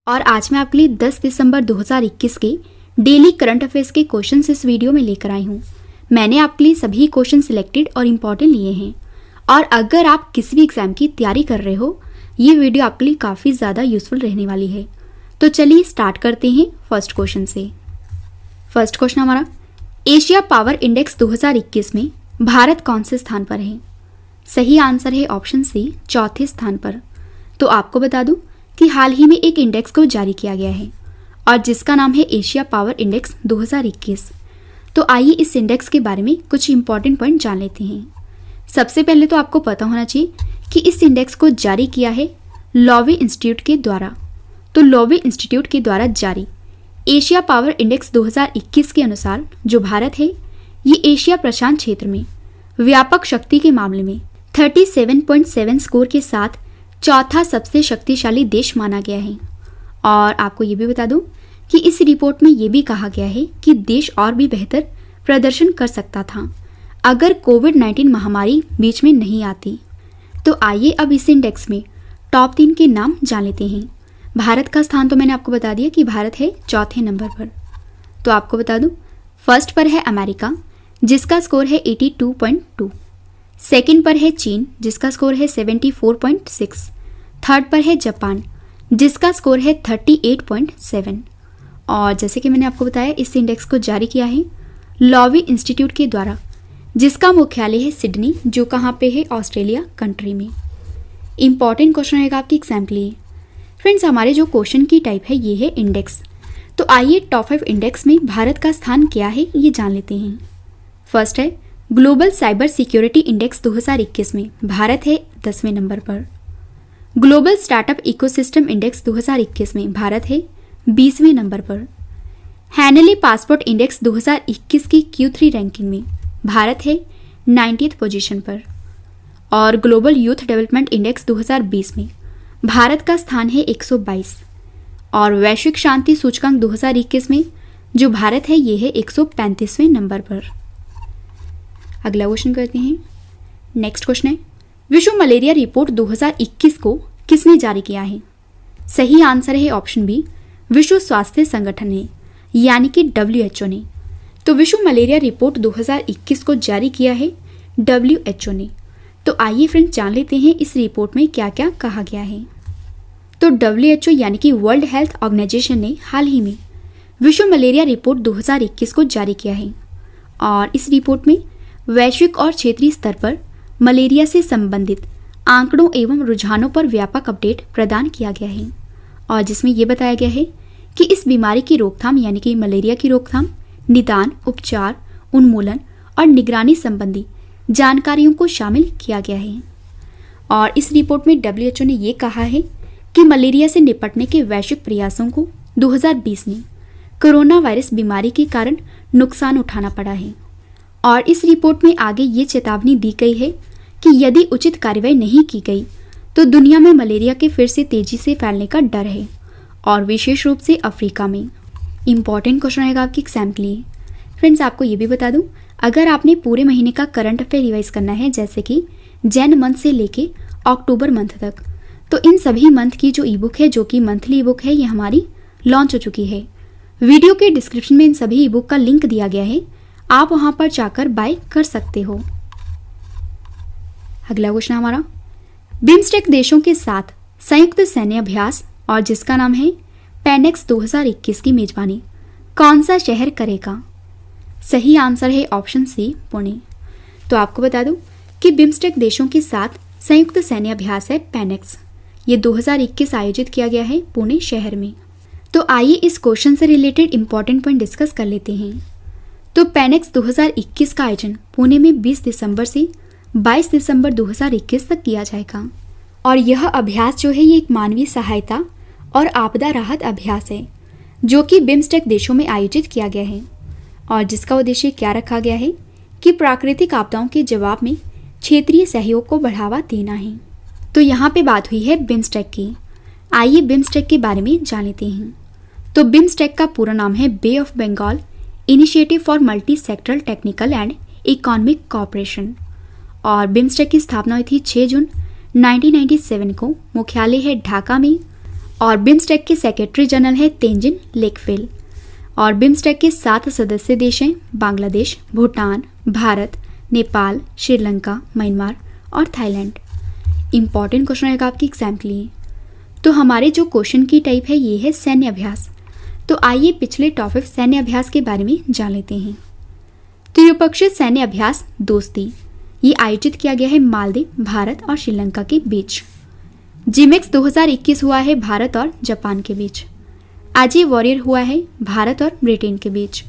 और आज मैं आपके लिए 10 दिसंबर 2021 के डेली करंट अफेयर्स के क्वेश्चन इस वीडियो में लेकर आई हूँ। मैंने आपके लिए सभी क्वेश्चन सिलेक्टेड और इम्पॉर्टेंट लिए हैं और अगर आप किसी भी एग्जाम की तैयारी कर रहे हो ये वीडियो आपके लिए काफ़ी ज़्यादा यूजफुल रहने वाली है। तो चलिए स्टार्ट करते हैं फर्स्ट क्वेश्चन से। फर्स्ट क्वेश्चन हमारा, एशिया पावर इंडेक्स 2021 में भारत कौन से स्थान पर है? सही आंसर है ऑप्शन सी, चौथे स्थान पर। तो आपको बता दूं कि हाल ही में एक इंडेक्स को जारी किया गया है और जिसका नाम है एशिया पावर इंडेक्स 2021। तो आइए इस इंडेक्स के बारे में कुछ इंपॉर्टेंट पॉइंट जान लेते हैं। सबसे पहले तो आपको पता होना चाहिए कि इस इंडेक्स को जारी किया है लोवे इंस्टीट्यूट के द्वारा। तो लोवे इंस्टीट्यूट के द्वारा जारी एशिया पावर इंडेक्स 2021 के अनुसार जो भारत है ये एशिया प्रशांत क्षेत्र में व्यापक शक्ति के मामले में 37.7 स्कोर के साथ चौथा सबसे शक्तिशाली देश माना गया है। और आपको ये भी बता दूं कि इस रिपोर्ट में ये भी कहा गया है कि देश और भी बेहतर प्रदर्शन कर सकता था अगर कोविड-19 महामारी बीच में नहीं आती। तो आइए अब इस इंडेक्स में टॉप 3 के नाम जान लेते हैं। भारत का स्थान तो मैंने आपको बता दिया कि भारत है चौथे नंबर पर। तो आपको बता दूं फर्स्ट पर है अमेरिका जिसका स्कोर है 82.2, सेकंड पर है चीन जिसका स्कोर है 74.6, थर्ड पर है जापान जिसका स्कोर है 38.7। और जैसे कि मैंने आपको बताया इस इंडेक्स को जारी किया है लोवे इंस्टीट्यूट के द्वारा जिसका मुख्यालय है सिडनी जो कहाँ पे है ऑस्ट्रेलिया कंट्री में। इंपॉर्टेंट क्वेश्चन रहेगा आपके एग्जाम के लिए। फ्रेंड्स हमारे जो क्वेश्चन की टाइप है ये है इंडेक्स। तो आइए टॉप 5 इंडेक्स में भारत का स्थान क्या है ये जान लेते हैं। फर्स्ट है ग्लोबल साइबर सिक्योरिटी इंडेक्स 2021 में भारत है 10वें नंबर पर। ग्लोबल स्टार्टअप इकोसिस्टम इंडेक्स 2021 में भारत है 20वें नंबर पर। हैनली पासपोर्ट इंडेक्स 2021 की Q3 रैंकिंग में भारत है 90th पोजीशन पर। और ग्लोबल यूथ डेवलपमेंट इंडेक्स 2020 में भारत का स्थान है 122। और वैश्विक शांति सूचकांक 2021 में जो भारत है ये है 135वें नंबर पर। अगला क्वेश्चन करते हैं। नेक्स्ट क्वेश्चन है विश्व मलेरिया रिपोर्ट 2021 को किसने जारी किया है? सही आंसर है ऑप्शन बी, विश्व स्वास्थ्य संगठन ने यानी कि WHO ने। तो विश्व मलेरिया रिपोर्ट 2021 को जारी किया है WHO ने। तो आइए फ्रेंड्स जान लेते हैं इस रिपोर्ट में क्या क्या कहा गया है। तो WHO यानी कि वर्ल्ड हेल्थ ऑर्गेनाइजेशन ने हाल ही में विश्व मलेरिया रिपोर्ट 2021 को जारी किया है और इस रिपोर्ट में वैश्विक और क्षेत्रीय स्तर पर मलेरिया से संबंधित आंकड़ों एवं रुझानों पर व्यापक अपडेट प्रदान किया गया है और जिसमें यह बताया गया है कि इस बीमारी की रोकथाम यानी कि मलेरिया की रोकथाम, निदान, उपचार, उन्मूलन और निगरानी संबंधी जानकारियों को शामिल किया गया है। और इस रिपोर्ट में WHO ने यह कहा है कि मलेरिया से निपटने के वैश्विक प्रयासों को 2020 में कोरोना वायरस बीमारी के कारण नुकसान उठाना पड़ा है। और इस रिपोर्ट में आगे ये चेतावनी दी गई है कि यदि उचित कार्रवाई नहीं की गई तो दुनिया में मलेरिया के फिर से तेजी से फैलने का डर है और विशेष रूप से अफ्रीका में। इंपॉर्टेंट क्वेश्चन रहेगा आपके एग्जाम के लिए। फ्रेंड्स आपको ये भी बता दूं अगर आपने पूरे महीने का करंट अफेयर रिवाइज करना है जैसे कि जैन मंथ से लेके अक्टूबर मंथ तक, तो इन सभी मंथ की जो ई बुक है जो कि मंथली ई बुक है ये हमारी लॉन्च हो चुकी है। वीडियो के डिस्क्रिप्शन में इन सभी ई बुक का लिंक दिया गया है, आप वहां पर जाकर बाय कर सकते हो। अगला क्वेश्चन हमारा, बिम्स्टेक देशों के साथ संयुक्त सैन्य अभ्यास और जिसका नाम है पेनेक्स 2021 की मेजबानी कौन सा शहर करेगा? सही आंसर है ऑप्शन सी, पुणे। तो आपको बता दूं कि बिम्स्टेक देशों के साथ संयुक्त सैन्य अभ्यास है पेनेक्स, ये 2021 आयोजित किया गया है पुणे शहर में। तो आइए इस क्वेश्चन से रिलेटेड इंपॉर्टेंट पॉइंट डिस्कस कर लेते हैं। तो पेनेक्स 2021 का आयोजन पुणे में 20 दिसंबर से 22 दिसंबर 2021 तक किया जाएगा और यह अभ्यास जो है ये एक मानवीय सहायता और आपदा राहत अभ्यास है जो कि बिम्स्टेक देशों में आयोजित किया गया है और जिसका उद्देश्य क्या रखा गया है कि प्राकृतिक आपदाओं के जवाब में क्षेत्रीय सहयोग को बढ़ावा देना है। तो यहाँ पे बात हुई है बिम्स्टेक की। आइए बिम्स्टेक के बारे में जान लेते हैं। तो बिम्स्टेक का पूरा नाम है Bay of Bengal initiative for multi sectoral technical and economic cooperation और बिम्स्टेक की स्थापना हुई थी 6 जून 1997 को। मुख्यालय है ढाका में और बिम्स्टेक के सेक्रेटरी जनरल है तेंजिन लेकफेल। और बिम्स्टेक के 7 सदस्य देश हैं बांग्लादेश, भूटान, भारत, नेपाल, श्रीलंका, म्यांमार और थाईलैंड। इंपॉर्टेंट क्वेश्चन रहेगा आपके एग्जाम के लिए। तो हमारे जो क्वेश्चन की टाइप है ये है सैन्य अभ्यास। तो आइए पिछले टॉपिक सैन्य अभ्यास के बारे में जान लेते हैं। त्रिपक्षीय सैन्य अभ्यास दोस्ती ये आयोजित किया गया है मालदीव, भारत और श्रीलंका के बीच। जिमेक्स 2021 हुआ है भारत और जापान के बीच। अजय वॉरियर हुआ है भारत और ब्रिटेन के बीच।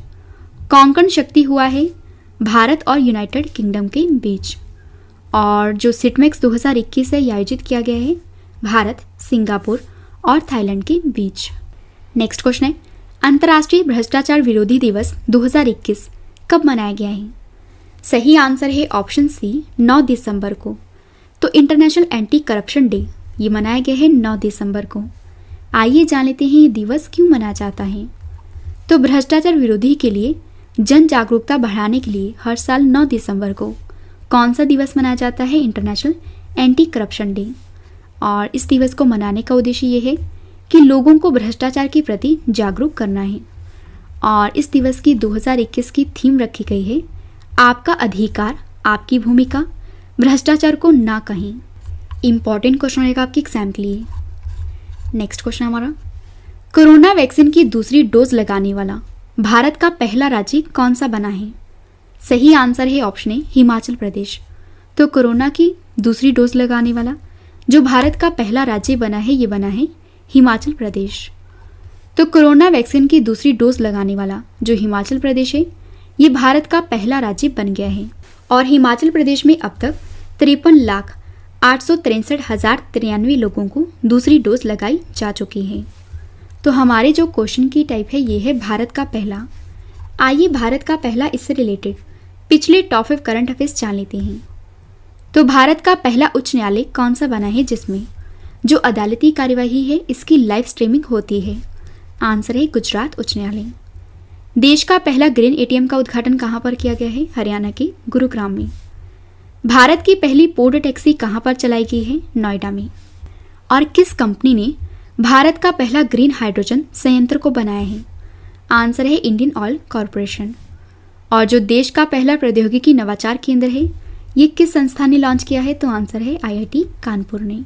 कोंकण शक्ति हुआ है भारत और यूनाइटेड किंगडम के बीच। और जो सिटमेक्स 2021 है आयोजित किया गया है भारत, सिंगापुर और थाईलैंड के बीच। नेक्स्ट क्वेश्चन है अंतर्राष्ट्रीय भ्रष्टाचार विरोधी दिवस 2021 कब मनाया गया है? सही आंसर है ऑप्शन सी 9 दिसंबर को। तो इंटरनेशनल एंटी करप्शन डे ये मनाया गया है 9 दिसंबर को। आइए जान लेते हैं ये दिवस क्यों मनाया जाता है। तो भ्रष्टाचार विरोधी के लिए जन जागरूकता बढ़ाने के लिए हर साल 9 दिसंबर को कौन सा दिवस मनाया जाता है? International anti corruption day. और इस दिवस को मनाने का उद्देश्य ये है कि लोगों को भ्रष्टाचार के प्रति जागरूक करना है। और इस दिवस की 2021 की थीम रखी गई है आपका अधिकार, आपकी भूमिका, भ्रष्टाचार को ना कहें। इंपॉर्टेंट क्वेश्चन रहेगा आपके एग्जाम के लिए। नेक्स्ट क्वेश्चन हमारा कोरोना वैक्सीन की दूसरी डोज लगाने वाला भारत का पहला राज्य कौन सा बना है? सही आंसर है ऑप्शन ए हिमाचल प्रदेश। तो कोरोना की दूसरी डोज लगाने वाला जो भारत का पहला राज्य बना है ये बना है हिमाचल प्रदेश। तो कोरोना वैक्सीन की दूसरी डोज लगाने वाला जो हिमाचल प्रदेश है ये भारत का पहला राज्य बन गया है। और हिमाचल प्रदेश में अब तक 53,863,093 लोगों को दूसरी डोज लगाई जा चुकी है। तो हमारे जो क्वेश्चन की टाइप है ये है भारत का पहला। आइए भारत का पहला इससे रिलेटेड पिछले टॉप 5 करंट अफेयर्स जान लेते हैं। तो भारत का पहला उच्च न्यायालय कौन सा बना है जिसमें जो अदालती कार्यवाही है इसकी लाइव स्ट्रीमिंग होती है? आंसर है गुजरात उच्च न्यायालय। देश का पहला ग्रीन एटीएम का उद्घाटन कहां पर किया गया है? हरियाणा के गुरुग्राम में। भारत की पहली पोर्ट टैक्सी कहां पर चलाई गई है? नोएडा में। और किस कंपनी ने भारत का पहला ग्रीन हाइड्रोजन संयंत्र को बनाया है? आंसर है इंडियन ऑयल कॉरपोरेशन। और जो देश का पहला प्रौद्योगिकी नवाचार केंद्र है ये किस संस्था ने लॉन्च किया है? तो आंसर है आईआईटी कानपुर ने।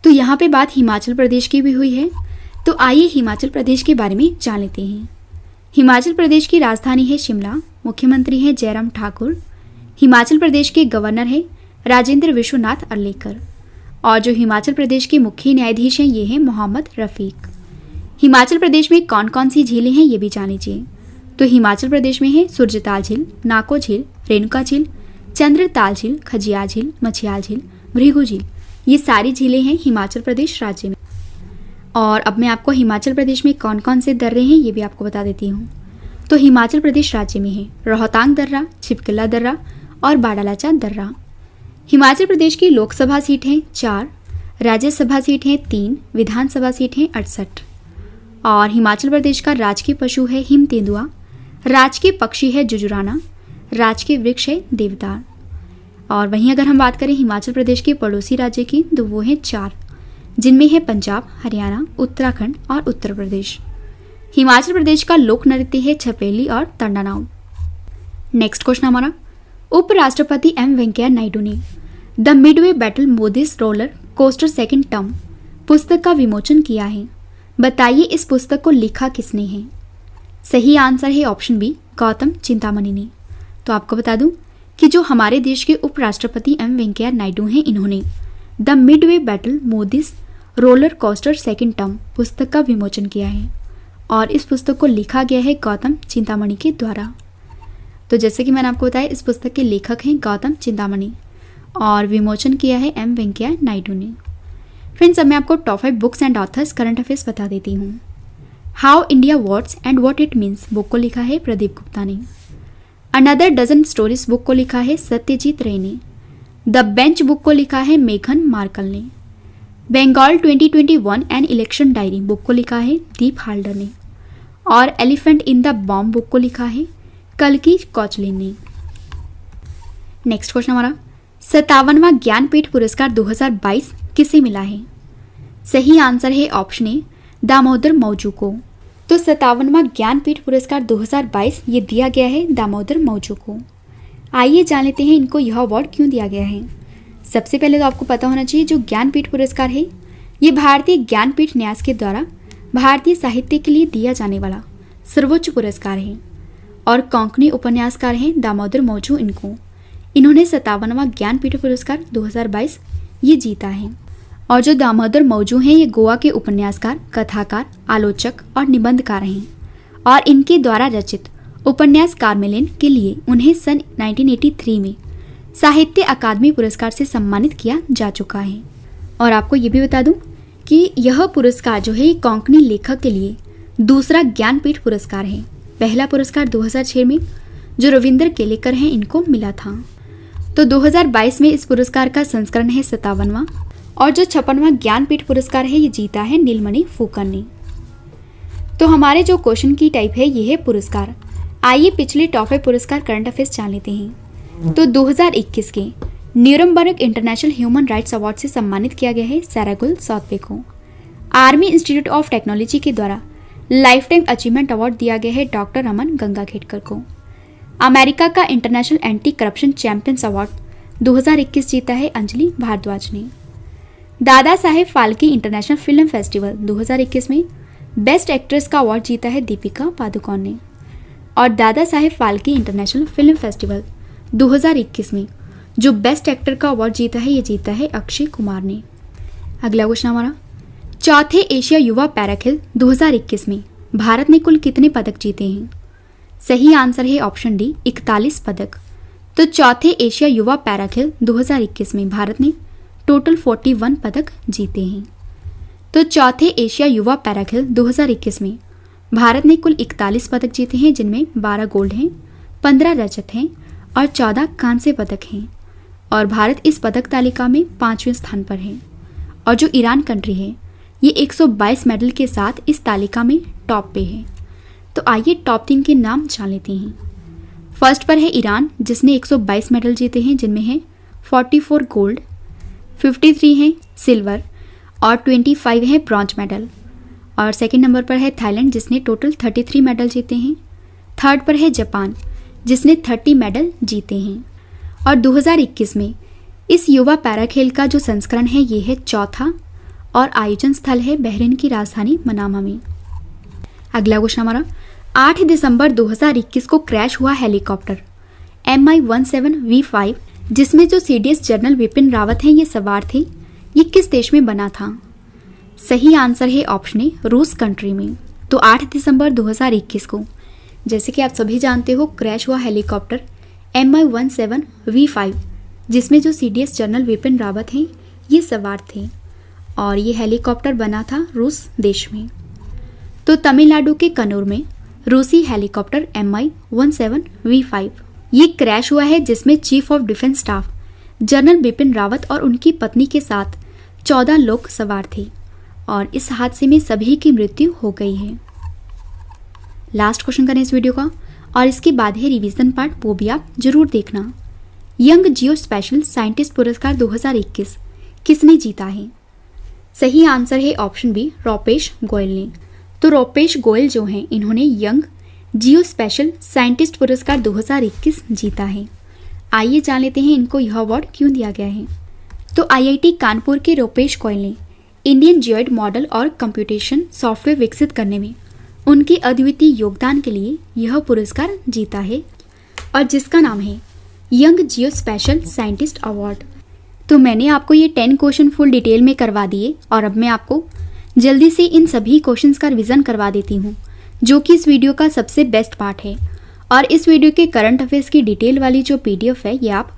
तो यहाँ पे बात हिमाचल प्रदेश की भी हुई है। तो आइए हिमाचल प्रदेश के बारे में जान लेते हैं। हिमाचल प्रदेश की राजधानी है शिमला, मुख्यमंत्री हैं जयराम ठाकुर। हिमाचल प्रदेश के गवर्नर हैं राजेंद्र विश्वनाथ अर्लेकर। और जो हिमाचल प्रदेश के मुख्य न्यायाधीश हैं ये हैं मोहम्मद रफीक। हिमाचल प्रदेश में कौन कौन सी झीलें हैं ये भी जान लीजिए। तो हिमाचल प्रदेश में है सुरजताल झील, नाको झील, रेणुका झील, चंद्रताल झील, खजियार झील, मछियाल झील, भृगु झील। ये सारी झीलें हैं हिमाचल प्रदेश राज्य में। और अब मैं आपको हिमाचल प्रदेश में कौन कौन से दर्रे हैं ये भी आपको बता देती हूँ। तो हिमाचल प्रदेश राज्य में है रोहतांग दर्रा, छिपकला दर्रा और बाडालाचा दर्रा। हिमाचल प्रदेश की लोकसभा सीट हैं 4, राज्यसभा सीट हैं 3, विधानसभा सीट हैं 68। और हिमाचल प्रदेश का राजकीय पशु है हिम तेंदुआ, राजकीय पक्षी है जुजुराना, राजकीय वृक्ष है देवदार। और वहीं अगर हम बात करें हिमाचल प्रदेश के पड़ोसी राज्य की तो वो है 4, जिनमें है पंजाब, हरियाणा, उत्तराखंड और उत्तर प्रदेश। हिमाचल प्रदेश का लोक नृत्य है छपेली और तंडानाव। नेक्स्ट क्वेश्चन हमारा उपराष्ट्रपति एम वेंकैया नायडू ने the midway battle Modi's roller coaster second term पुस्तक का विमोचन किया है। बताइए इस पुस्तक को लिखा किसने है? सही आंसर है ऑप्शन बी गौतम चिंतामणि ने। तो आपको बता दूं कि जो हमारे देश के उपराष्ट्रपति एम वेंकैया नायडू हैं इन्होंने the midway battle Modi's roller coaster second term पुस्तक का विमोचन किया है। और इस पुस्तक को लिखा गया है गौतम चिंतामणि के द्वारा। तो जैसे कि मैंने आपको बताया इस पुस्तक के लेखक हैं गौतम चिंतामणि और विमोचन किया है एम वेंकैया नायडू ने। फ्रेंड्स अब मैं आपको top 5 books and authors current affairs बता देती हूँ। How India words and what it means book को लिखा है प्रदीप गुप्ता ने। अनदर डजन स्टोरीज बुक को लिखा है सत्यजीत रे ने। द बेंच बुक को लिखा है मेघन मार्कल ने। Bengal 2021 an election diary book को लिखा है दीप हाल्डर ने। और elephant in the womb book को लिखा है कल्की कोचलिन ने। नेक्स्ट क्वेश्चन हमारा 57वां ज्ञानपीठ पुरस्कार 2022 किसे मिला है? सही आंसर है ऑप्शन ए दामोदर मौजू को। तो 57वां ज्ञानपीठ पुरस्कार 2022 ये दिया गया है दामोदर मौजू को। आइए जान लेते हैं इनको यह अवार्ड क्यों दिया गया है। सबसे पहले तो आपको पता होना चाहिए जो ज्ञानपीठ पुरस्कार है ये भारतीय ज्ञानपीठ न्यास के द्वारा भारतीय साहित्य के लिए दिया जाने वाला सर्वोच्च पुरस्कार है और कोंकणी उपन्यासकार हैं दामोदर मौजू। इन्होंने 57वां ज्ञानपीठ पुरस्कार 2022 ये जीता है। और जो दामोदर मौजू हैं ये गोवा के उपन्यासकार, कथाकार, आलोचक और निबंधकार हैं और इनके द्वारा रचित उपन्यास कार्मेलिन के लिए उन्हें सन 1983 में साहित्य अकादमी पुरस्कार से सम्मानित किया जा चुका है। और आपको ये भी बता दूं कि यह पुरस्कार जो है कोंकणी लेखक के लिए दूसरा ज्ञानपीठ पुरस्कार है। पहला पुरस्कार 2006 में जो रविंद्र केलेकर हैं इनको मिला था। तो 2022 में इस पुरस्कार का संस्करण है 57वां और जो 56वां ज्ञानपीठ पुरस्कार है ये जीता है नीलमणि फुकन ने। तो हमारे जो क्वेश्चन की टाइप है ये है पुरस्कार। आइए पिछले टॉप 5 पुरस्कार करंट अफेयर्स जान लेते हैं। तो 2021 के Nuremberg international human rights award से सम्मानित किया गया है सैरागुल सौतपे को। आर्मी इंस्टीट्यूट ऑफ टेक्नोलॉजी के द्वारा लाइफ टाइम अचीवमेंट अवार्ड दिया गया है डॉक्टर रमन गंगाखेडकर को। अमेरिका का international anti corruption champions award 2021 जीता है अंजलि भारद्वाज ने। Dada Saheb Phalke international film festival 2021 में बेस्ट एक्ट्रेस का अवार्ड जीता है दीपिका पादुकोण ने। और Dada Saheb Phalke international film festival 2021 में जो बेस्ट एक्टर का अवार्ड जीता है ये जीता है अक्षय कुमार ने। अगला क्वेश्चन हमारा, चौथे एशिया युवा पैराखेल 2021 में भारत ने कुल कितने पदक जीते हैं। सही आंसर है ऑप्शन डी 41 पदक। तो चौथे एशिया युवा पैराखेल 2021 में भारत ने टोटल 41 पदक जीते हैं। तो चौथे एशिया युवा पैराखेल 2021 में भारत ने कुल 41 पदक जीते हैं जिनमें 12 गोल्ड हैं, 15 रजत हैं और 14 कांस्य पदक हैं। और भारत इस पदक तालिका में 5वें स्थान पर है। और जो ईरान कंट्री है ये 122 मेडल के साथ इस तालिका में टॉप पे है। तो आइए टॉप 3 के नाम जान लेते हैं। फर्स्ट पर है ईरान जिसने 122 मेडल जीते हैं जिनमें है 44 गोल्ड, 53 हैं सिल्वर और 25 हैं ब्रॉन्ज मेडल। और सेकंड नंबर पर है थाईलैंड जिसने टोटल 33 मेडल जीते हैं। थर्ड पर है जापान जिसने 30 मेडल जीते हैं। और 2021 में इस युवा पैराखेल का जो संस्करण है ये है चौथा और आयोजन स्थल है बहरीन की राजधानी मनामा में। अगला क्वेश्चन हमारा, 8 दिसंबर 2021 को क्रैश हुआ हेलीकॉप्टर MI-17V5 जिसमें जो CDS जनरल विपिन रावत हैं ये सवार थे, ये किस देश में बना था। सही आंसर है ऑप्शन ए रूस कंट्री में। तो 8 दिसंबर 2021 को जैसे कि आप सभी जानते हो क्रैश हुआ हेलीकॉप्टर MI-17V5 जिसमें जो CDS जनरल विपिन रावत हैं ये सवार थे और ये हेलीकॉप्टर बना था रूस देश में। तो तमिलनाडु के कन्नूर में रूसी हेलीकॉप्टर MI-17V5 ये क्रैश हुआ है जिसमें chief of defence staff general Bipin Rawat और उनकी पत्नी के साथ 14 लोग सवार थे और इस हादसे में सभी की मृत्यु हो गई है। लास्ट क्वेश्चन करें इस वीडियो का और इसके बाद है रिवीजन पार्ट, वो भी आप जरूर देखना। यंग जियो स्पेशल साइंटिस्ट पुरस्कार 2021 किसने जीता है। सही आंसर है ऑप्शन बी रूपेश गोयल ने। तो रूपेश गोयल जो हैं इन्होंने यंग जियो स्पेशल साइंटिस्ट पुरस्कार 2021 जीता है। आइए जान लेते हैं इनको यह अवार्ड क्यों दिया गया है। तो IIT कानपुर के रूपेश गोयल ने इंडियन जियोइड मॉडल और कंप्यूटेशन सॉफ्टवेयर विकसित करने में उनके अद्वितीय योगदान के लिए यह पुरस्कार जीता है और जिसका नाम है यंग जियो स्पेशल साइंटिस्ट अवार्ड। तो मैंने आपको ये 10 क्वेश्चन फुल डिटेल में करवा दिए और अब मैं आपको जल्दी से इन सभी क्वेश्चंस का रिवीजन करवा देती हूँ जो कि इस वीडियो का सबसे बेस्ट पार्ट है। और इस वीडियो के करंट अफेयर्स की डिटेल वाली जो PDF है ये आप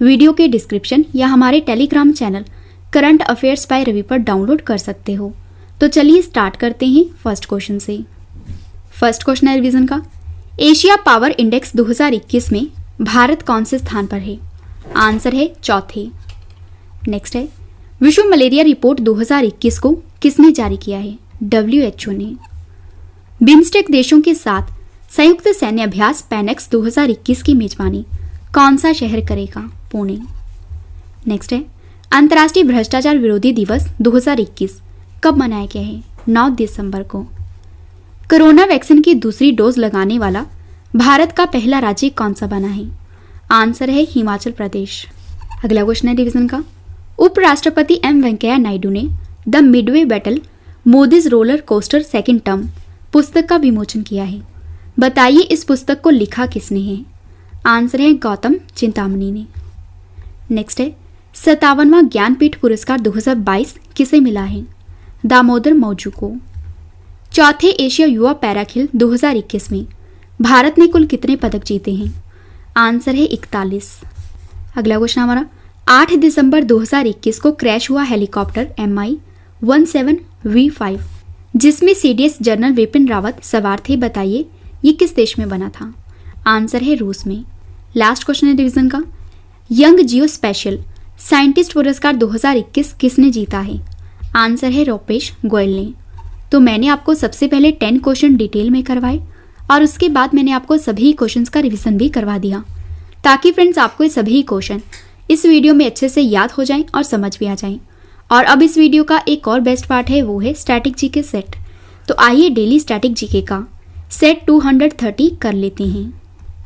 वीडियो के डिस्क्रिप्शन या हमारे Telegram channel current affairs by Ravi पर डाउनलोड कर सकते हो। तो चलिए स्टार्ट करते हैं फर्स्ट क्वेश्चन से। फर्स्ट क्वेश्चन है रिवीजन का, एशिया पावर इंडेक्स 2021 में भारत कौन से स्थान पर है। आंसर है चौथे। नेक्स्ट है, विश्व मलेरिया रिपोर्ट 2021 को किसने जारी किया है। WHO ने। बिम्स्टेक देशों के साथ संयुक्त सैन्य अभ्यास पैनेक्स 2021 की मेजबानी कौन सा शहर करेगा। पुणे। नेक्स्ट है, अंतर्राष्ट्रीय भ्रष्टाचार विरोधी दिवस 2021 कब मनाया गया है। 9 दिसंबर को। कोरोना वैक्सीन की दूसरी डोज लगाने वाला भारत का पहला राज्य कौन सा बना है? आंसर है हिमाचल प्रदेश। अगला क्वेश्चन है डिवीजन का। उपराष्ट्रपति एम वेंकैया नायडू ने the midway battle Modi's roller coaster second term पुस्तक का विमोचन किया है। बताइए इस पुस्तक को लिखा किसने है? आंसर है गौतम चिंतामणि ने। नेक्स्ट है 57वां ज्ञानपीठ पुरस्कार 2022 किसे मिला है? दामोदर मौजू को। चौथे एशिया युवा पैराखेल 2021 में भारत ने कुल कितने पदक जीते हैं? आंसर है 41। अगला क्वेश्चन हमारा 8 दिसंबर 2021 को क्रैश हुआ हेलीकॉप्टर MI-17V5 जिसमें CDS जनरल विपिन रावत सवार थे, बताइए ये किस देश में बना था? आंसर है रूस में। लास्ट क्वेश्चन है डिवीजन का। यंग जियो स्पेशल साइंटिस्ट पुरस्कार 2021 किसने जीता है? आंसर है रूपेश गोयल ने। तो मैंने आपको सबसे पहले 10 क्वेश्चन डिटेल में करवाए और उसके बाद मैंने आपको सभी क्वेश्चंस का रिवीजन भी करवा दिया, ताकि फ्रेंड्स आपको ये सभी क्वेश्चन इस वीडियो में अच्छे से याद हो जाएं और समझ भी आ जाएं। और अब इस वीडियो का एक और बेस्ट पार्ट है, वो है स्टैटिक जीके सेट। तो आइए डेली स्टैटिक जीके का सेट 230 कर लेते हैं।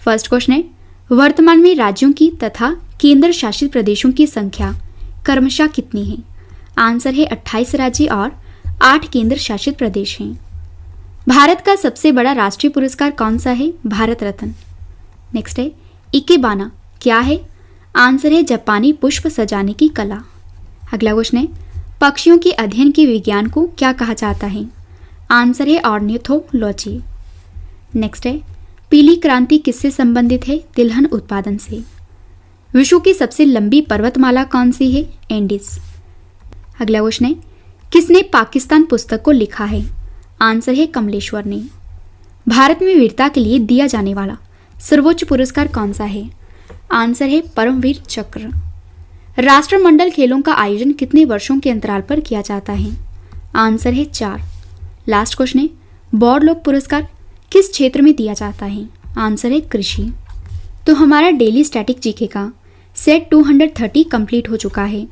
फर्स्ट क्वेश्चन है वर्तमान में राज्यों की तथा केंद्र शासित प्रदेशों की संख्या क्रमशः कितनी है? आंसर है 28 राज्य और 8 केंद्र शासित प्रदेश हैं। भारत का सबसे बड़ा राष्ट्रीय पुरस्कार कौन सा है? भारत रत्न। नेक्स्ट है इकेबाना क्या है? आंसर है जापानी पुष्प सजाने की कला। अगला क्वेश्चन है पक्षियों के अध्ययन के विज्ञान को क्या कहा जाता है? आंसर है ऑर्निथोलॉजी। नेक्स्ट है पीली क्रांति किससे संबंधित है? तिलहन उत्पादन से। विश्व की सबसे लंबी पर्वतमाला कौन सी है? एंडीज। अगला क्वेश्चन है किसने पाकिस्तान पुस्तक को लिखा है? आंसर है कमलेश्वर ने। भारत में वीरता के लिए दिया जाने वाला सर्वोच्च पुरस्कार कौन सा है? आंसर है परमवीर चक्र। राष्ट्रमंडल खेलों का आयोजन कितने वर्षों के अंतराल पर किया जाता है? आंसर है 4। लास्ट क्वेश्चन है बौरलोक पुरस्कार किस क्षेत्र में दिया जाता है? आंसर है कृषि। तो हमारा डेली स्टैटिक जीके का सेट 230 कंप्लीट हो चुका है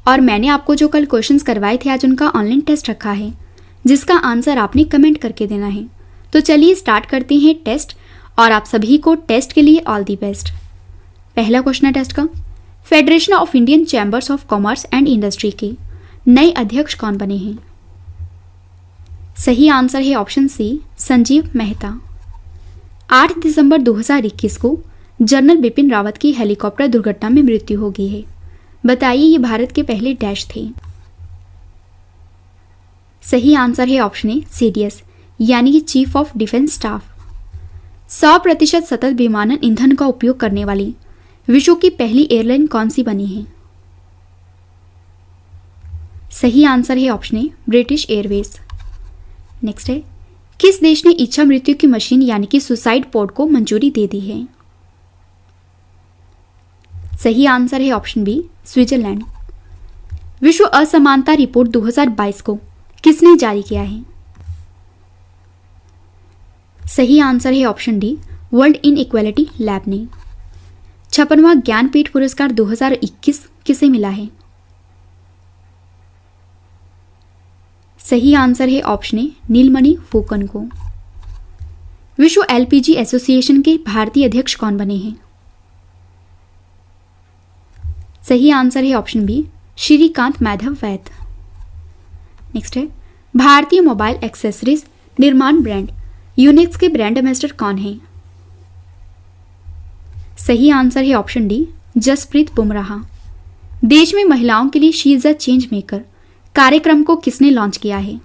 और मैंने आपको जो कल क्वेश्चंस करवाए थे आज उनका ऑनलाइन टेस्ट रखा है, जिसका आंसर आपने कमेंट करके देना है। तो चलिए स्टार्ट करते हैं टेस्ट और आप सभी को टेस्ट के लिए ऑल दी बेस्ट। पहला क्वेश्चन है टेस्ट का federation of Indian chambers of commerce and industry के नए अध्यक्ष कौन बने हैं? सही आंसर है ऑप्शन सी संजीव मेहता। 8 दिसंबर 2021 को जनरल बिपिन रावत की हेलीकॉप्टर दुर्घटना में मृत्यु हो गई है। बताइए ये भारत के पहले डैश थे। सही आंसर है ऑप्शन ए CDS यानी कि चीफ ऑफ डिफेंस स्टाफ। 100% सतत विमानन ईंधन का उपयोग करने वाली विश्व की पहली एयरलाइन कौन सी बनी है? सही आंसर है option A British Airways. Next है किस देश ने इच्छा मृत्यु की मशीन यानी कि सुसाइड पोर्ट को मंजूरी दे दी है? सही आंसर है ऑप्शन बी स्विट्जरलैंड। विश्व असमानता रिपोर्ट 2022 को किसने जारी किया है? सही आंसर है option D world inequality lab ने। 56वां ज्ञानपीठ पुरस्कार 2021 किसे मिला है? सही आंसर है ऑप्शन ए नीलमणि फुकन को। विश्व LPG एसोसिएशन के भारतीय अध्यक्ष कौन बने हैं? सही आंसर है ऑप्शन बी श्रीकांत माधव वैद। नेक्स्ट है भारतीय मोबाइल एक्सेसरीज निर्माण ब्रांड यूनिक्स के ब्रांड एम्बेसडर कौन है? सही आंसर है ऑप्शन डी जसप्रीत बुमराह। देश में महिलाओं के लिए she is a change maker कार्यक्रम को किसने लॉन्च किया है?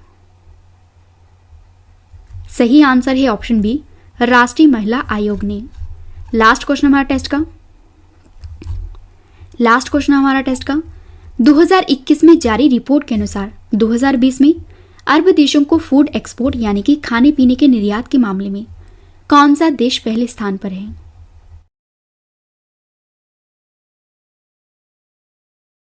सही आंसर है ऑप्शन बी राष्ट्रीय महिला आयोग ने। लास्ट क्वेश्चन हमारा टेस्ट का 2021 में जारी रिपोर्ट के अनुसार 2020 में अरब देशों को फूड एक्सपोर्ट यानी कि खाने पीने के निर्यात के मामले में कौन सा देश पहले स्थान पर है?